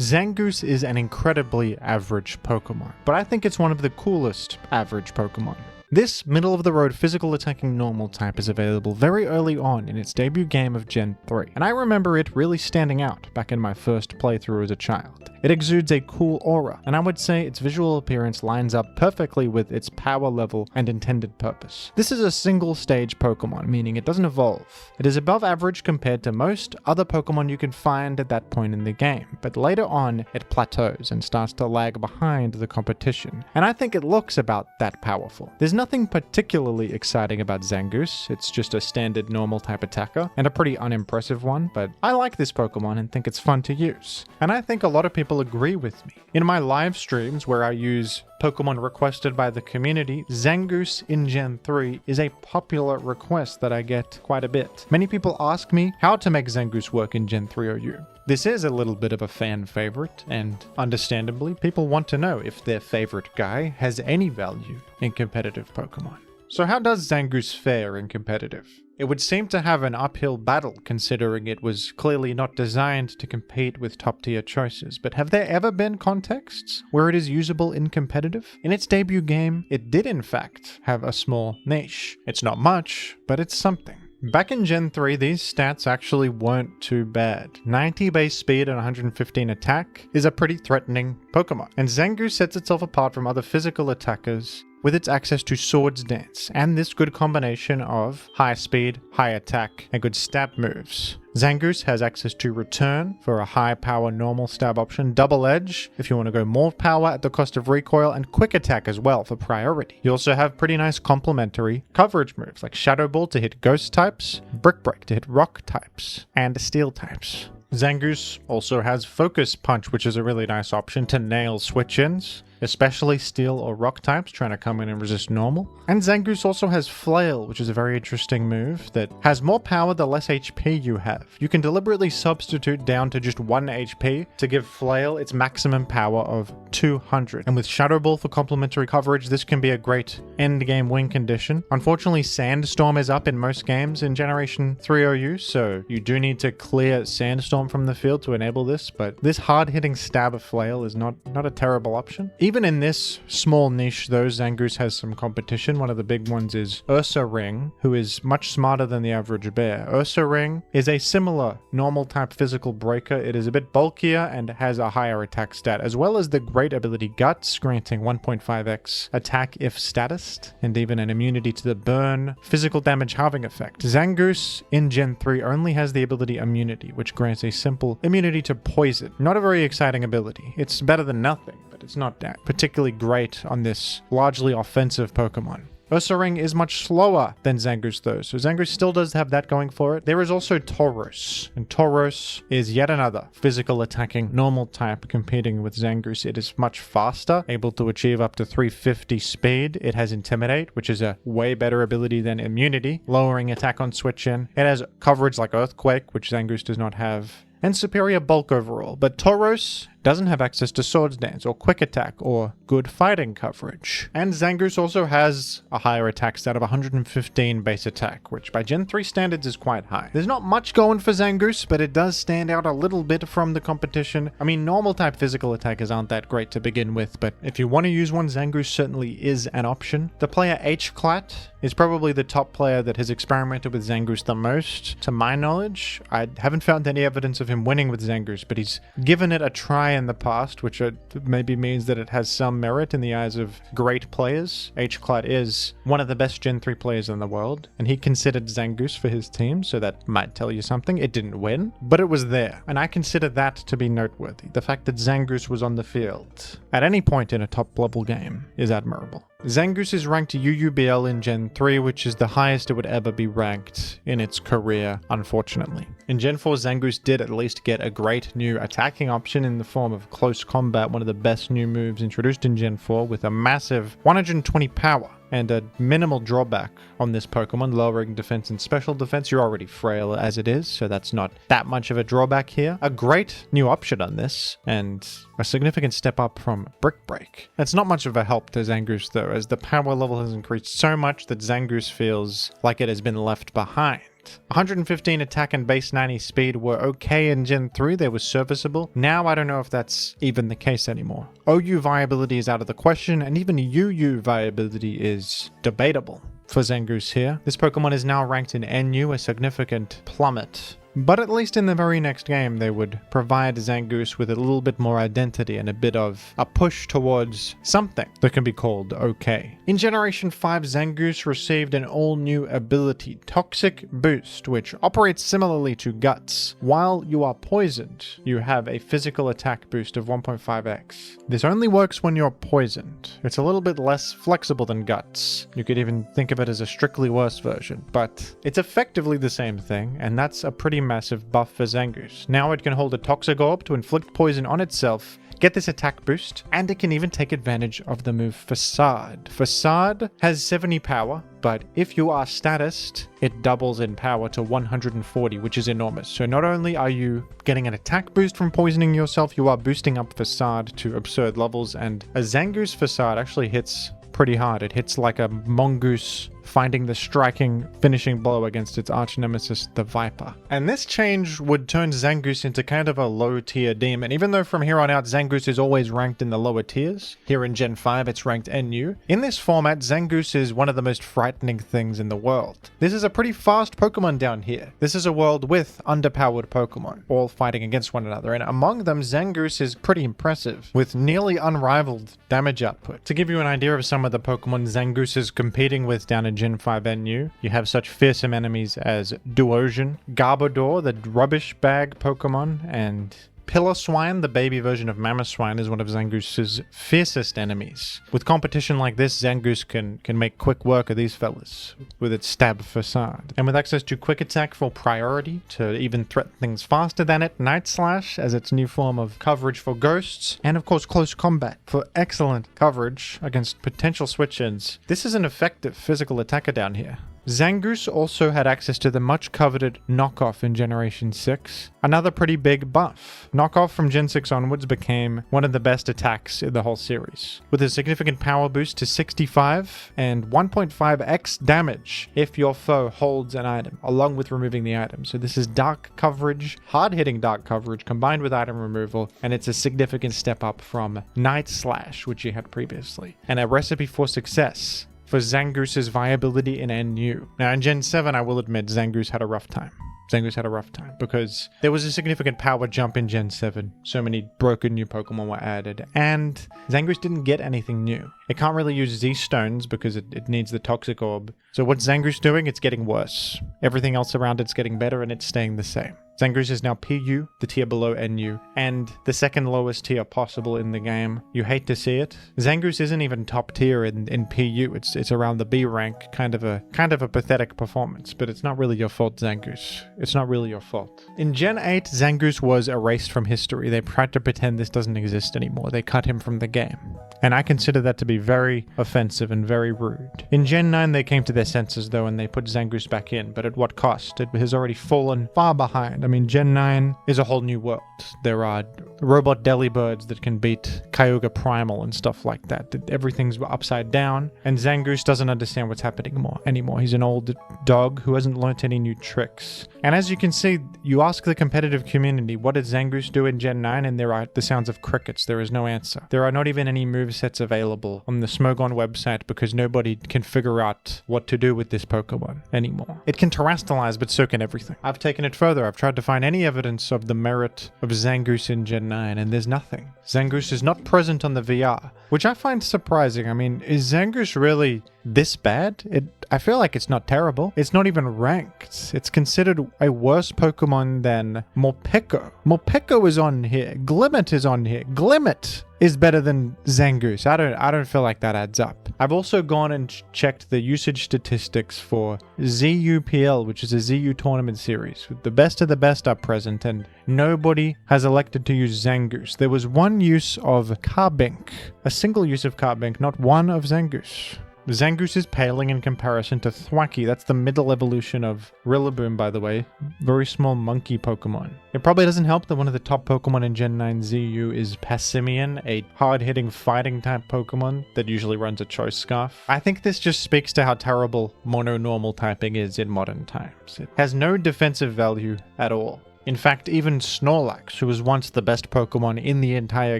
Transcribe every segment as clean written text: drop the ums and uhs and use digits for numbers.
Zangoose is an incredibly average Pokemon, but I think it's one of the coolest average Pokemon. This middle-of-the-road physical attacking normal type is available very early on in its debut game of Gen 3, and I remember it really standing out back in my first playthrough as a child. It exudes a cool aura, and I would say its visual appearance lines up perfectly with its power level and intended purpose. This is a single-stage Pokemon, meaning it doesn't evolve. It is above average compared to most other Pokemon you can find at that point in the game, but later on it plateaus and starts to lag behind the competition, and I think it looks about that powerful. There's nothing particularly exciting about Zangoose, it's just a standard normal type attacker, and a pretty unimpressive one, but I like this Pokemon and think it's fun to use. And I think a lot of people agree with me. In my live streams where I use Pokemon requested by the community, Zangoose in Gen 3 is a popular request that I get quite a bit. Many people ask me how to make Zangoose work in Gen 3 OU. This is a little bit of a fan favorite, and understandably, people want to know if their favorite guy has any value in competitive Pokemon. So how does Zangoose fare in competitive? It would seem to have an uphill battle considering it was clearly not designed to compete with top tier choices, but have there ever been contexts where it is usable in competitive? In its debut game, it did in fact have a small niche. It's not much, but it's something. Back in Gen 3, these stats actually weren't too bad. 90 base speed and 115 attack is a pretty threatening Pokemon, and Zangoose sets itself apart from other physical attackers with its access to Swords Dance, and this good combination of high speed, high attack, and good stab moves. Zangoose has access to Return for a high power normal stab option, Double Edge if you want to go more power at the cost of recoil, and Quick Attack as well for priority. You also have pretty nice complementary coverage moves like Shadow Ball to hit ghost types, Brick Break to hit rock types, and steel types. Zangoose also has Focus Punch, which is a really nice option to nail switch-ins, especially steel or rock types trying to come in and resist normal. And Zangoose also has Flail, which is a very interesting move that has more power the less HP you have. You can deliberately substitute down to just 1 HP to give Flail its maximum power of 200. And with Shadow Ball for complementary coverage, this can be a great end-game win condition. Unfortunately, Sandstorm is up in most games in Generation 3 OU, so you do need to clear Sandstorm from the field to enable this, but this hard-hitting stab of Flail is not a terrible option. Even in this small niche though, Zangoose has some competition. One of the big ones is Ursaring, who is much smarter than the average bear. Ursaring is a similar normal type physical breaker. It is a bit bulkier and has a higher attack stat, as well as the great ability Guts, granting 1.5x attack if statused, and even an immunity to the burn physical damage halving effect. Zangoose in Gen 3 only has the ability Immunity, which grants a simple immunity to poison. Not a very exciting ability. It's better than nothing, but it's not particularly great on this largely offensive Pokemon. Ursaring is much slower than Zangoose though, so Zangoose still does have that going for it. There is also Tauros, and Tauros is yet another physical attacking normal type competing with Zangoose. It is much faster, able to achieve up to 350 speed. It has Intimidate, which is a way better ability than Immunity, lowering attack on switch-in. It has coverage like Earthquake, which Zangoose does not have, and superior bulk overall, but Tauros doesn't have access to Swords Dance or Quick Attack or good fighting coverage. And Zangoose also has a higher attack stat of 115 base attack, which by Gen 3 standards is quite high. There's not much going for Zangoose, but it does stand out a little bit from the competition. I mean, normal type physical attackers aren't that great to begin with, but if you want to use one, Zangoose certainly is an option. The player H-Clat is probably the top player that has experimented with Zangoose the most, to my knowledge. I haven't found any evidence of him winning with Zangoose, but he's given it a try in the past, which maybe means that it has some merit in the eyes of great players. H-Clat is one of the best Gen 3 players in the world, and he considered Zangoose for his team, so that might tell you something. It didn't win, but it was there, and I consider that to be noteworthy. The fact that Zangoose was on the field at any point in a top-level game is admirable. Zangoose is ranked UUBL in Gen 3, which is the highest it would ever be ranked in its career, unfortunately. In Gen 4, Zangoose did at least get a great new attacking option in the form of Close Combat, one of the best new moves introduced in Gen 4, with a massive 120 power and a minimal drawback on this Pokemon, lowering defense and special defense. You're already frail as it is, so that's not that much of a drawback here. A great new option on this, and a significant step up from Brick Break. It's not much of a help to Zangoose though, as the power level has increased so much that Zangoose feels like it has been left behind. great. 115 attack and base 90 speed were okay in Gen 3, they were serviceable. Now I don't know if that's even the case anymore. OU viability is out of the question, and even UU viability is debatable. For Zangoose here, this Pokemon is now ranked in NU, a significant plummet. But at least in the very next game, they would provide Zangoose with a little bit more identity and a bit of a push towards something that can be called okay. In Generation 5, Zangoose received an all-new ability, Toxic Boost, which operates similarly to Guts. While you are poisoned, you have a physical attack boost of 1.5x. This only works when you're poisoned. It's a little bit less flexible than Guts. You could even think of it as a strictly worse version, but it's effectively the same thing, and that's a pretty massive buff for Zangoose. Now it can hold a Toxic Orb to inflict poison on itself, get this attack boost, and it can even take advantage of the move Facade. Facade has 70 power, but if you are statused, it doubles in power to 140, which is enormous. So not only are you getting an attack boost from poisoning yourself, you are boosting up Facade to absurd levels, and a Zangoose Facade actually hits pretty hard. It hits like a mongoose finding the striking finishing blow against its arch nemesis, the Viper. And this change would turn Zangoose into kind of a low tier demon, even though from here on out Zangoose is always ranked in the lower tiers. Here in Gen 5 it's ranked NU. In this format, Zangoose is one of the most frightening things in the world. This is a pretty fast Pokemon down here. This is a world with underpowered Pokemon, all fighting against one another, and among them Zangoose is pretty impressive, with nearly unrivaled damage output. To give you an idea of some of the Pokemon Zangoose is competing with down in Gen 5 NU, you have such fearsome enemies as Duosion, Garbodor, the rubbish bag Pokemon, and Piloswine, the baby version of Mamoswine, is one of Zangoose's fiercest enemies. With competition like this, Zangoose can make quick work of these fellas with its stab Facade. And with access to quick attack for priority to even threaten things faster than it, Night Slash as its new form of coverage for ghosts, and of course close combat for excellent coverage against potential switch-ins. This is an effective physical attacker down here. Zangoose also had access to the much coveted Knockoff in Generation 6, another pretty big buff. Knockoff from Gen 6 onwards became one of the best attacks in the whole series, with a significant power boost to 65 and 1.5x damage if your foe holds an item, along with removing the item. So this is dark coverage, hard-hitting dark coverage combined with item removal, and it's a significant step up from Night Slash, which you had previously, and a recipe for success for Zangoose's viability in NU. Now in Gen 7, I will admit, Zangoose had a rough time. Zangoose had a rough time because there was a significant power jump in Gen 7. So many broken new Pokemon were added, and Zangoose didn't get anything new. It can't really use Z-Stones because it needs the Toxic Orb. So what's Zangoose doing? It's getting worse. Everything else around it's getting better, and it's staying the same. Zangoose is now PU, the tier below NU, and the second lowest tier possible in the game. You hate to see it. Zangoose isn't even top tier in PU. It's around the B rank, kind of a pathetic performance, but it's not really your fault, Zangoose. It's not really your fault. In Gen 8, Zangoose was erased from history. They tried to pretend this doesn't exist anymore. They cut him from the game. And I consider that to be very offensive and very rude. In Gen 9, they came to their senses though, and they put Zangoose back in, but at what cost? It has already fallen far behind. I mean, Gen 9 is a whole new world. There are robot Delibirds that can beat Kyogre Primal and stuff like that. Everything's upside down, and Zangoose doesn't understand what's happening anymore. He's an old dog who hasn't learnt any new tricks. And as you can see, you ask the competitive community, what did Zangoose do in Gen 9? And there are the sounds of crickets. There is no answer. There are not even any movesets available on the Smogon website because nobody can figure out what to do with this Pokemon anymore. It can terrestrialize, but so can everything. I've taken it further. I've tried to find any evidence of the merit of Zangoose in Gen 9, and there's nothing. Zangoose is not present on the VR, which I find surprising. I mean, is Zangoose really this bad? I feel like it's not terrible. It's not even ranked. It's considered a worse Pokemon than Morpeko. Morpeko is on here. Glimmet is on here. Glimmet is better than Zangoose. I don't feel like that adds up. I've also gone and checked the usage statistics for ZUPL, which is a ZU tournament series. The best of the best are present, and nobody has elected to use Zangoose. There was one use of Carbink, a single use of Carbink, not one of Zangoose. Zangoose is paling in comparison to Thwacky. That's the middle evolution of Rillaboom, by the way. Very small monkey Pokemon. It probably doesn't help that one of the top Pokemon in Gen 9 ZU is Passimian, a hard-hitting fighting type Pokemon that usually runs a Choice Scarf. I think this just speaks to how terrible mono-normal typing is in modern times. It has no defensive value at all. In fact, even Snorlax, who was once the best Pokemon in the entire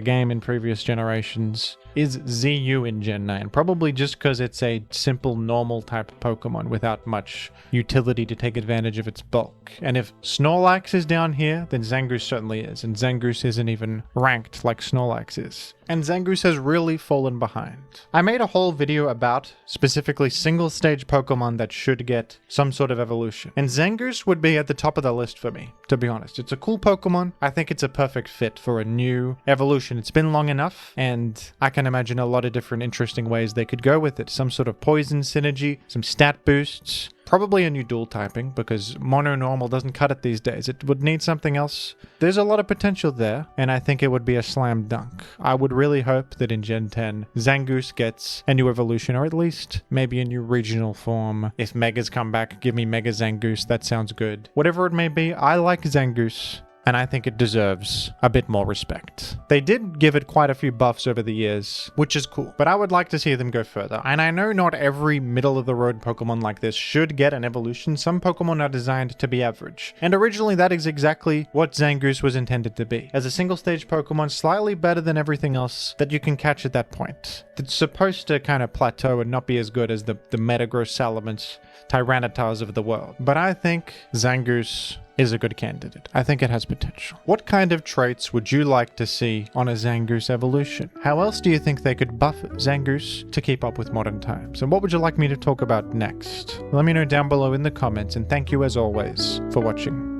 game in previous generations, is ZU in Gen 9, probably just because it's a simple normal type Pokemon without much utility to take advantage of its bulk. And if Snorlax is down here, then Zangoose certainly is, and Zangoose isn't even ranked like Snorlax is. And Zangoose has really fallen behind. I made a whole video about specifically single stage Pokemon that should get some sort of evolution, and Zangoose would be at the top of the list for me, to be honest. It's a cool Pokemon. I think it's a perfect fit for a new evolution. It's been long enough, and I can imagine a lot of different interesting ways they could go with it. Some sort of poison synergy, some stat boosts, probably a new dual typing, because mono-normal doesn't cut it these days. It would need something else. There's a lot of potential there, and I think it would be a slam dunk. I would really hope that in Gen 10, Zangoose gets a new evolution, or at least maybe a new regional form. If Megas come back, give me Mega Zangoose. That sounds good. Whatever it may be, I like Zangoose, and I think it deserves a bit more respect. They did give it quite a few buffs over the years, which is cool, but I would like to see them go further. And I know not every middle-of-the-road Pokemon like this should get an evolution. Some Pokemon are designed to be average, and originally that is exactly what Zangoose was intended to be. As a single-stage Pokemon, slightly better than everything else that you can catch at that point. It's supposed to kind of plateau and not be as good as the Metagross, Salamence, Tyrannotars of the world. But I think Zangoose is a good candidate. I think it has potential. What kind of traits would you like to see on a Zangoose evolution? How else do you think they could buff Zangoose to keep up with modern times? And what would you like me to talk about next? Let me know down below in the comments, and thank you as always for watching.